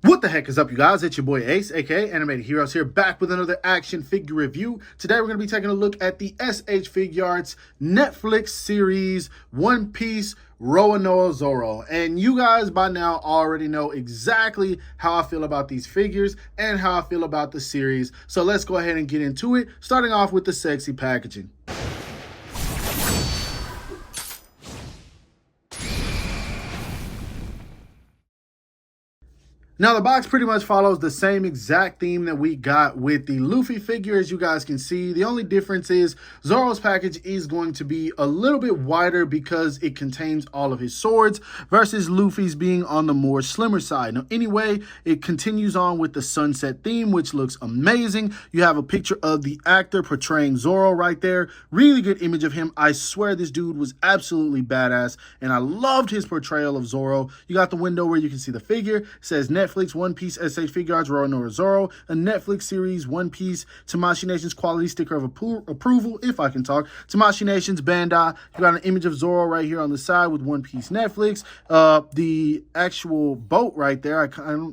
What the heck is up, you guys? It's your boy Ace, aka Animated Heroes, here, back with another action figure review. Today we're going to be taking a look at the SH Figuarts Netflix series One Piece Roronoa Zoro. And you guys by now already know exactly how I feel about these figures and how I feel about the series. So let's go ahead and get into it, starting off with the sexy packaging. Now, the box pretty much follows the same exact theme that we got with the Luffy figure, as you guys can see. The only difference is Zoro's package is going to be a little bit wider because it contains all of his swords versus Luffy's being on the more slimmer side. Now, anyway, it continues on with the sunset theme, which looks amazing. You have a picture of the actor portraying Zoro right there. Really good image of him. I swear this dude was absolutely badass, and I loved his portrayal of Zoro. You got the window where you can see the figure. It says Netflix One Piece SH Figuarts Roronoa Zoro, a Netflix series One Piece Tamashii Nation's quality sticker of approval, if I can talk. Tamashii Nation's Bandai. You got an image of Zoro right here on the side with One Piece Netflix. The actual boat right there,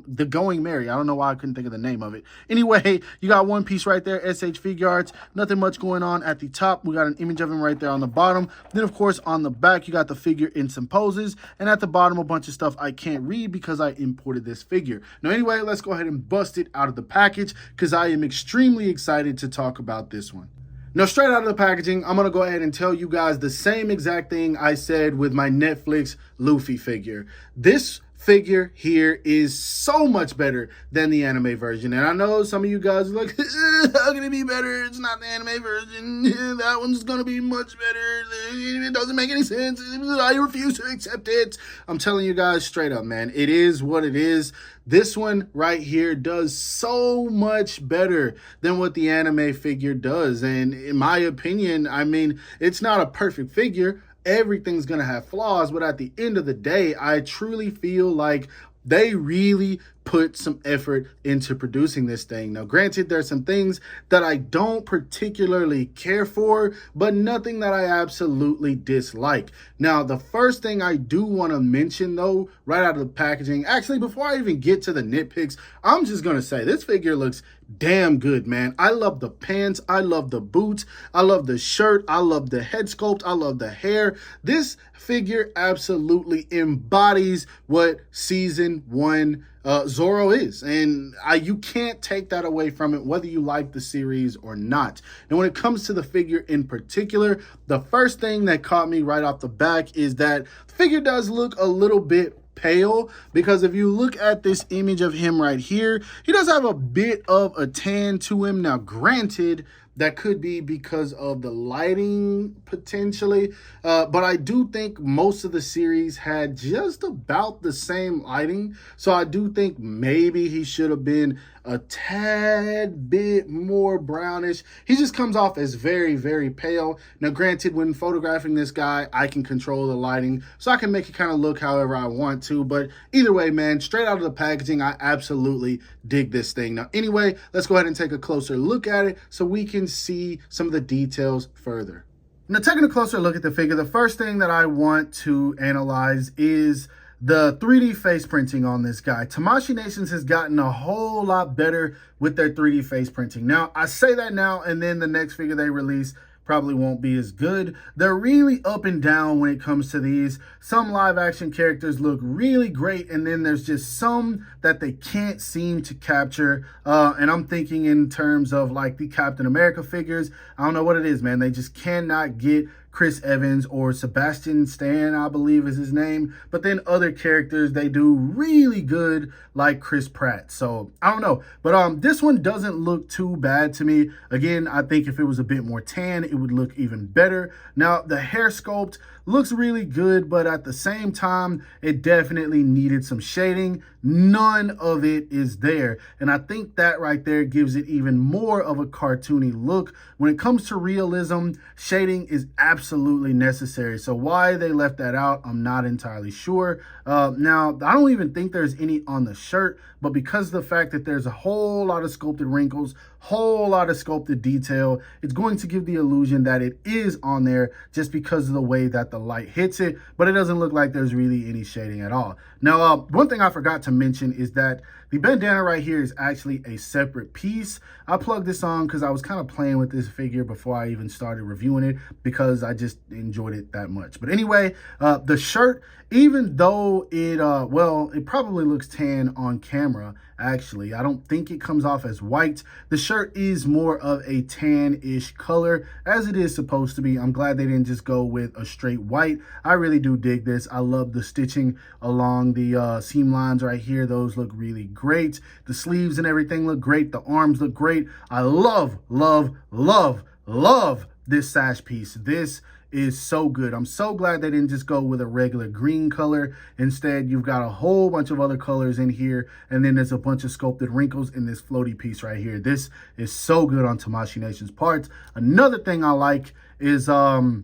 the Going Merry. I don't know why I couldn't think of the name of it. Anyway, you got One Piece right there, SH Figuarts. Nothing much going on at the top. We got an image of him right there on the bottom. Then, of course, on the back, you got the figure in some poses. And at the bottom, a bunch of stuff I can't read because I imported this figure. Now, anyway, let's go ahead and bust it out of the package because I am extremely excited to talk about this one. Now, straight out of the packaging, I'm going to go ahead and tell you guys the same exact thing I said with my Netflix Luffy figure. This figure here is so much better than the anime version. And I know some of you guys are like, how can it be better? It's not the anime version. That one's going to be much better. It doesn't make any sense. I refuse to accept it. I'm telling you guys straight up, man. It is what it is. This one right here does so much better than what the anime figure does. And in my opinion, I mean, it's not a perfect figure. Everything's going to have flaws, but at the end of the day, I truly feel like they really put some effort into producing this thing. Now, granted, there's some things that I don't particularly care for, but nothing that I absolutely dislike. Now, the first thing I do want to mention, though, right out of the packaging, actually, before I even get to the nitpicks, I'm just going to say this figure looks damn good, man. I love the pants. I love the boots. I love the shirt. I love the head sculpt. I love the hair. This figure absolutely embodies what season 1 Zoro is, and you can't take that away from it, whether you like the series or not. And when it comes to the figure in particular, the first thing that caught me right off the back is that the figure does look a little bit pale, because if you look at this image of him right here, he does have a bit of a tan to him. Now, granted, that could be because of the lighting, potentially. But I do think most of the series had just about the same lighting. So I do think maybe he should have been a tad bit more brownish. He just comes off as very, very pale. Now, granted, when photographing this guy, I can control the lighting, so I can make it kind of look however I want to. But either way, man, straight out of the packaging, I absolutely dig this thing. Now, anyway, let's go ahead and take a closer look at it so we can see some of the details further. Now, taking a closer look at the figure, the first thing that I want to analyze is the 3D face printing on this guy. Tamashii Nations has gotten a whole lot better with their 3D face printing. Now, I say that now, and then the next figure they release probably won't be as good. They're really up and down when it comes to these. Some live action characters look really great, and then there's just some that they can't seem to capture. And I'm thinking in terms of like the Captain America figures. I don't know what it is, man. They just cannot get Chris Evans or Sebastian Stan, I believe is his name. But then other characters, they do really good, like Chris Pratt. So I don't know. But this one doesn't look too bad to me. Again, I think if it was a bit more tan, it would look even better. Now, the hair sculpt looks really good, but at the same time, it definitely needed some shading. None of it is there. And I think that right there gives it even more of a cartoony look. When it comes to realism, shading is absolutely necessary. So why they left that out, I'm not entirely sure. Now, I don't even think there's any on the shirt, but because of the fact that there's a whole lot of sculpted wrinkles, whole lot of sculpted detail, it's going to give the illusion that it is on there just because of the way that the the light hits it, but it doesn't look like there's really any shading at all. Now, one thing I forgot to mention is that the bandana right here is actually a separate piece. I plugged this on because I was kind of playing with this figure before I even started reviewing it because I just enjoyed it that much. But anyway, the shirt, even though it, well, it probably looks tan on camera, actually. I don't think it comes off as white. The shirt is more of a tan-ish color, as it is supposed to be. I'm glad they didn't just go with a straight white. I really do dig this. I love the stitching along the seam lines right here. Those look really great. The sleeves and everything look great. The arms look great. I love, love, love, love this sash piece. This is so good. I'm so glad they didn't just go with a regular green color. Instead, you've got a whole bunch of other colors in here, and then there's a bunch of sculpted wrinkles in this floaty piece right here. This is so good on Tamashii Nation's part. Another thing I like is the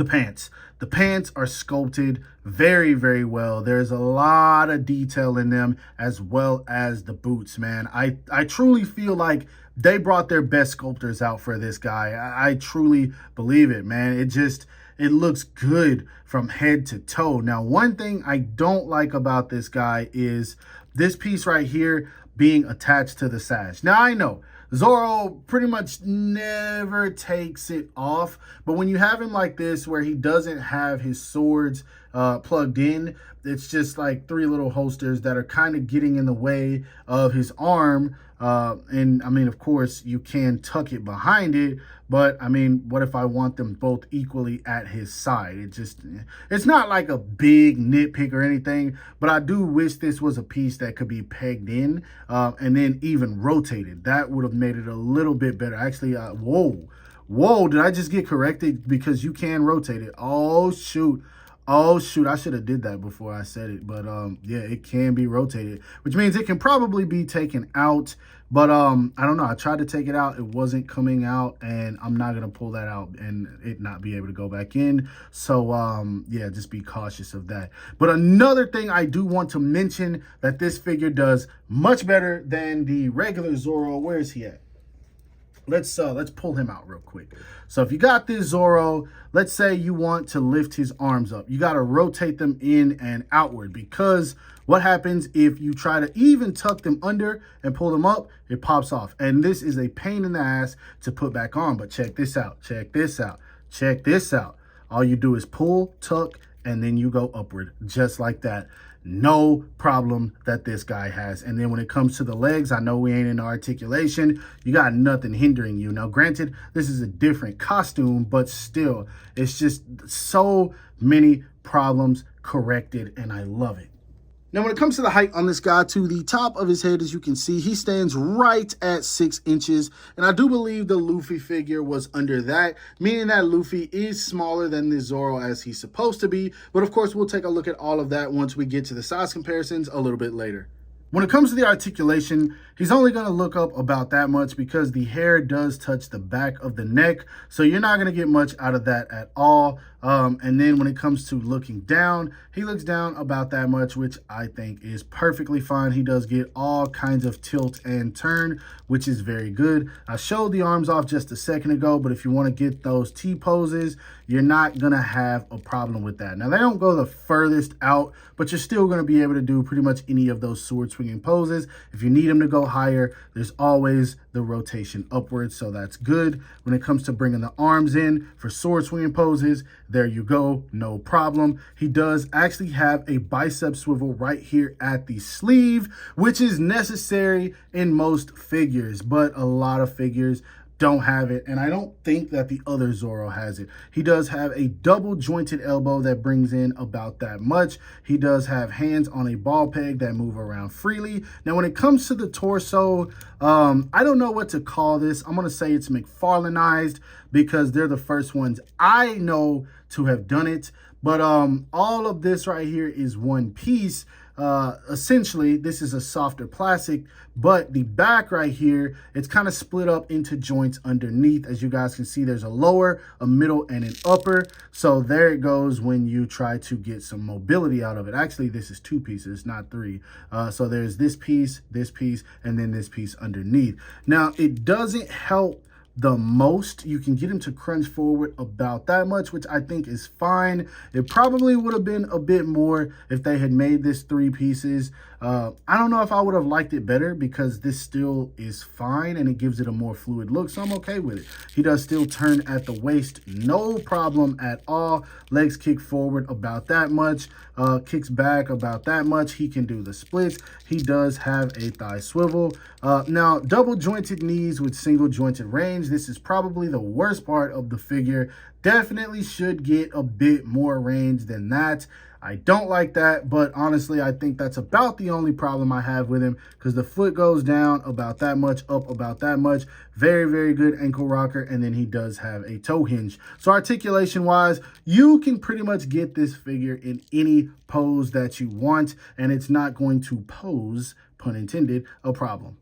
pants. The pants are sculpted very, very well. There's a lot of detail in them, as well as the boots, man. I truly feel like they brought their best sculptors out for this guy. I truly believe it, man. It looks good from head to toe. Now, one thing I don't like about this guy is this piece right here being attached to the sash. Now, I know Zoro pretty much never takes it off, but when you have him like this, where he doesn't have his swords plugged in, it's just like three little holsters that are kind of getting in the way of his arm. And I mean, of course, you can tuck it behind it, but I mean, what if I want them both equally at his side? It's not like a big nitpick or anything, but I do wish this was a piece that could be pegged in and then even rotated. That would have made it a little bit better. Actually, whoa, did I just get corrected? Because you can rotate it. Oh, shoot. I should have did that before I said it, but yeah, it can be rotated, which means it can probably be taken out, but I don't know. I tried to take it out, it wasn't coming out, and I'm not gonna pull that out and it not be able to go back in. So yeah, just be cautious of that. But another thing I do want to mention that this figure does much better than the regular Zoro. Where is he at? Let's pull him out real quick. So if you got this Zoro, let's say you want to lift his arms up, you got to rotate them in and outward, because what happens if you try to even tuck them under and pull them up, it pops off. And this is a pain in the ass to put back on. But check this out, check this out, check this out. All you do is pull, tuck, and then you go upward, just like that. No problem that this guy has. And then when it comes to the legs, I know we ain't in articulation. You got nothing hindering you. Now, granted, this is a different costume, but still, it's just so many problems corrected, and I love it. Now, when it comes to the height on this guy, to the top of his head, as you can see, he stands right at 6 inches. And I do believe the Luffy figure was under that, meaning that Luffy is smaller than the Zoro as he's supposed to be. But of course, we'll take a look at all of that once we get to the size comparisons a little bit later. When it comes to the articulation, he's only going to look up about that much because the hair does touch the back of the neck. So you're not going to get much out of that at all. And then when it comes to looking down, he looks down about that much, which I think is perfectly fine. He does get all kinds of tilt and turn, which is very good. I showed the arms off just a second ago, but if you want to get those T poses, you're not going to have a problem with that. Now, they don't go the furthest out, but you're still going to be able to do pretty much any of those sword swinging poses. If you need them to go higher, there's always the rotation upwards, so that's good. When it comes to bringing the arms in for sword swinging poses, there you go, no problem. He does actually have a bicep swivel right here at the sleeve, which is necessary in most figures, but a lot of figures don't have it, and I don't think that the other Zoro has it. He does have a double jointed elbow that brings in about that much. He does have hands on a ball peg that move around freely. Now, when it comes to the torso, I don't know what to call this. I'm gonna say it's McFarlaneized because they're the first ones I know to have done it. But all of this right here is one piece. Essentially, this is a softer plastic, but the back right here, it's kind of split up into joints underneath. As you guys can see, there's a lower, a middle, and an upper. So there it goes when you try to get some mobility out of it. Actually, this is 2 pieces, not 3. So there's this piece, and then this piece underneath. Now, it doesn't help the most. You can get him to crunch forward about that much, which I think is fine. It probably would have been a bit more if they had made this 3 pieces. I don't know if I would have liked it better because this still is fine and it gives it a more fluid look, so I'm okay with it. He does still turn at the waist, no problem at all. Legs kick forward about that much, kicks back about that much. He can do the splits. He does have a thigh swivel. Now, double jointed knees with single jointed range. This is probably the worst part of the figure. Definitely should get a bit more range than that. I don't like that, but honestly, I think that's about the only problem I have with him because the foot goes down about that much, up about that much. Very, very good ankle rocker, and then he does have a toe hinge. So articulation-wise, you can pretty much get this figure in any pose that you want, and it's not going to pose, pun intended, a problem.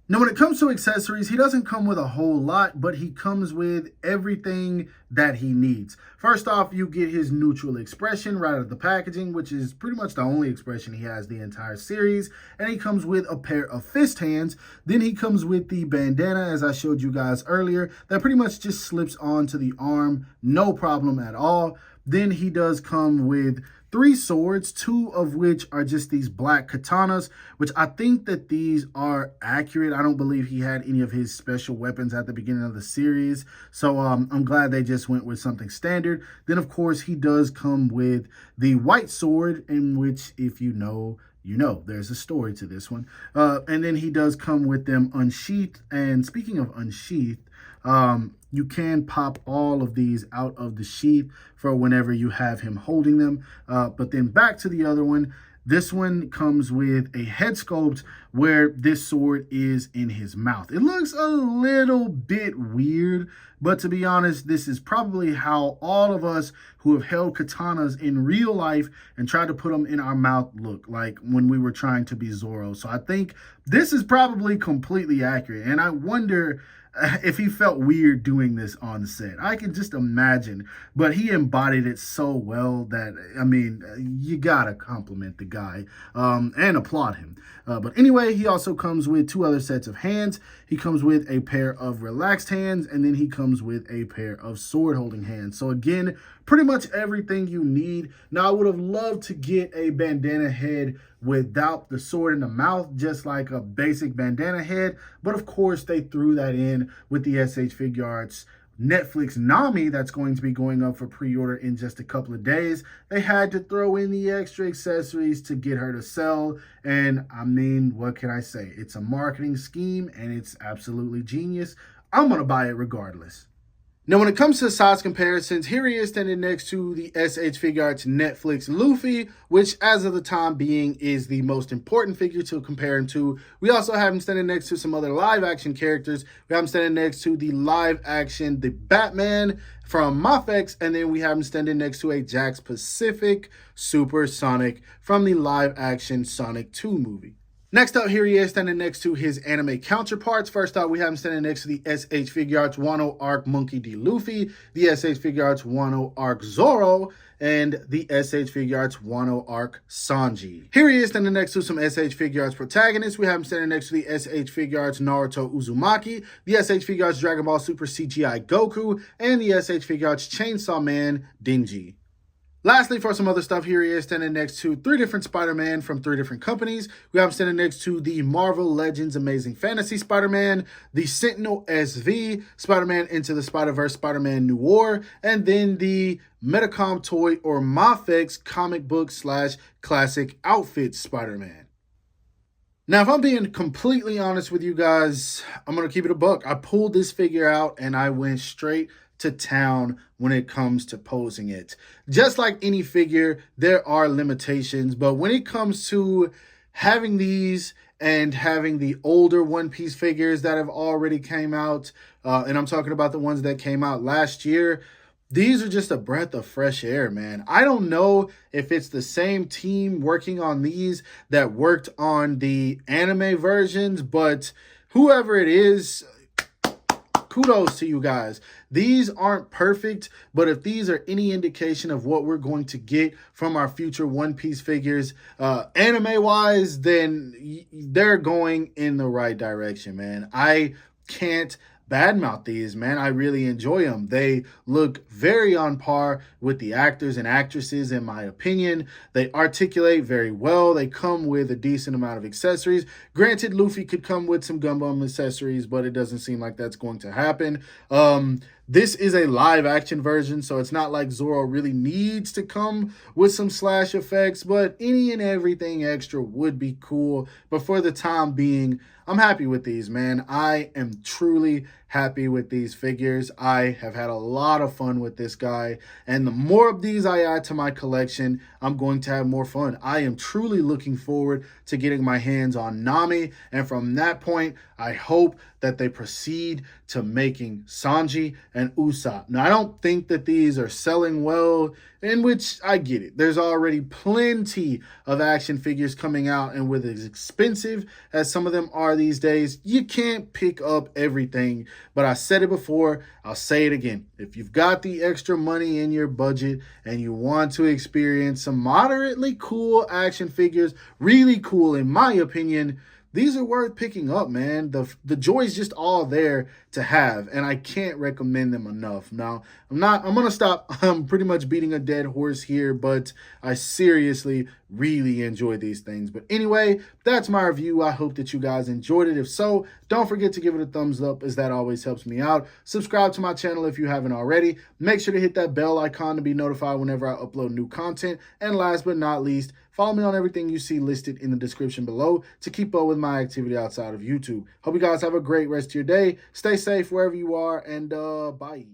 Now, when it comes to accessories, he doesn't come with a whole lot, but he comes with everything that he needs. First off, you get his neutral expression right out of the packaging, which is pretty much the only expression he has the entire series. And he comes with a pair of fist hands. Then he comes with the bandana, as I showed you guys earlier, that pretty much just slips onto the arm, no problem at all. Then he does come with 3 swords, 2 of which are just these black katanas, which I think that these are accurate. I don't believe he had any of his special weapons at the beginning of the series. So I'm glad they just went with something standard. Then, of course, he does come with the white sword, in which, if you know, you know, there's a story to this one. And then he does come with them unsheathed. And speaking of unsheathed, you can pop all of these out of the sheath for whenever you have him holding them. But then back to the other one. This one comes with a head sculpt where this sword is in his mouth. It looks a little bit weird, but to be honest, this is probably how all of us who have held katanas in real life and tried to put them in our mouth look like when we were trying to be Zoro. So I think this is probably completely accurate. And I wonder if he felt weird doing this on set. I can just imagine, but he embodied it so well that, I mean, you gotta compliment the guy and applaud him. But anyway, he also comes with 2 other sets of hands. He comes with a pair of relaxed hands, and then he comes with a pair of sword holding hands. So again, pretty much everything you need. Now, I would have loved to get a bandana head without the sword in the mouth, just like a basic bandana head. But of course, they threw that in with the SH Figuarts Netflix Nami that's going to be going up for pre-order in just a couple of days. They had to throw in the extra accessories to get her to sell. And I mean, what can I say? It's a marketing scheme and it's absolutely genius. I'm going to buy it regardless. Now, when it comes to size comparisons, here he is standing next to the SH Figuarts Netflix Luffy, which as of the time being is the most important figure to compare him to. We also have him standing next to some other live action characters. We have him standing next to the live action, the Batman from Mafex, and then we have him standing next to a Jax Pacific Super Sonic from the live action Sonic 2 movie. Next up, here he is standing next to his anime counterparts. First up, we have him standing next to the SH Figuarts Wano Arc Monkey D. Luffy, the SH Figuarts Wano Arc Zoro, and the SH Figuarts Wano Arc Sanji. Here he is standing next to some SH Figuarts protagonists. We have him standing next to the SH Figuarts Naruto Uzumaki, the SH Figuarts Dragon Ball Super CGI Goku, and the SH Figuarts Chainsaw Man Denji. Lastly, for some other stuff, here he is standing next to 3 different Spider-Man from 3 different companies. We have him standing next to the Marvel Legends Amazing Fantasy Spider-Man, the Sentinel SV, Spider-Man Into the Spider-Verse Spider-Man Noir, and then the Metacom Toy or Mafex comic book / classic outfit Spider-Man. Now, if I'm being completely honest with you guys, I'm going to keep it a buck. I pulled this figure out and I went straight to town when it comes to posing it. Just like any figure, there are limitations, but when it comes to having these and having the older One Piece figures that have already came out, and I'm talking about the ones that came out last year, these are just a breath of fresh air, man. I don't know if it's the same team working on these that worked on the anime versions, but whoever it is, kudos to you guys. These aren't perfect, but if these are any indication of what we're going to get from our future One Piece figures, anime-wise, then they're going in the right direction, man. I can't badmouth these, man. I really enjoy them. They look very on par with the actors and actresses, in my opinion. They articulate very well. They come with a decent amount of accessories. Granted, Luffy could come with some Gumbum accessories, but it doesn't seem like that's going to happen. This is a live action version, so it's not like Zoro really needs to come with some slash effects, but any and everything extra would be cool. But for the time being, I'm happy with these, man. I am truly happy with these figures. I have had a lot of fun with this guy, and the more of these I add to my collection, I'm going to have more fun. I am truly looking forward to getting my hands on Nami, and from that point, I hope that they proceed to making Sanji and Usopp. Now, I don't think that these are selling well, in which I get it. There's already plenty of action figures coming out, and with as expensive as some of them are these days, you can't pick up everything. But I said it before, I'll say it again. If you've got the extra money in your budget and you want to experience some moderately cool action figures, really cool in my opinion, these are worth picking up, man. The joy is just all there to have, and I can't recommend them enough. Now, I'm going to stop. I'm pretty much beating a dead horse here, but I seriously really enjoy these things. But anyway, that's my review. I hope that you guys enjoyed it. If so, don't forget to give it a thumbs up, as that always helps me out. Subscribe to my channel if you haven't already. Make sure to hit that bell icon to be notified whenever I upload new content. And last but not least, follow me on everything you see listed in the description below to keep up with my activity outside of YouTube. Hope you guys have a great rest of your day. Stay safe wherever you are, and bye.